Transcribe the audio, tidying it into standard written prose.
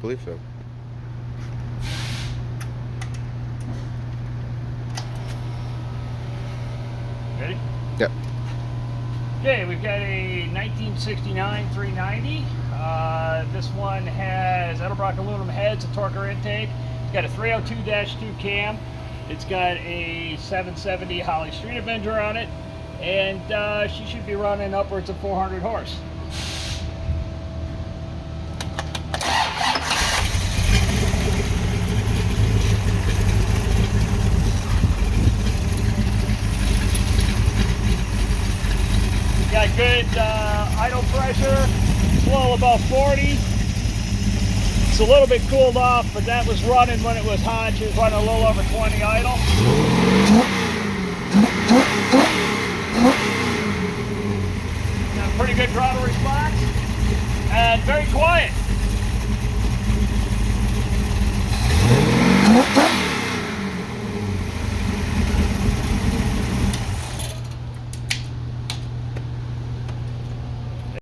believe so. Ready? Yep. Okay, we've got a 1969 390. This one has Edelbrock aluminum heads, a Torker intake. It's got a 302-2 cam. It's got a 770 Holly Street Avenger on it, and she should be running upwards of 400 horse. Got good idle pressure, flow above 40. It's a little bit cooled off, but that was running when it was hot. She was running a little over 20 idle. Got a pretty good throttle response, and very quiet.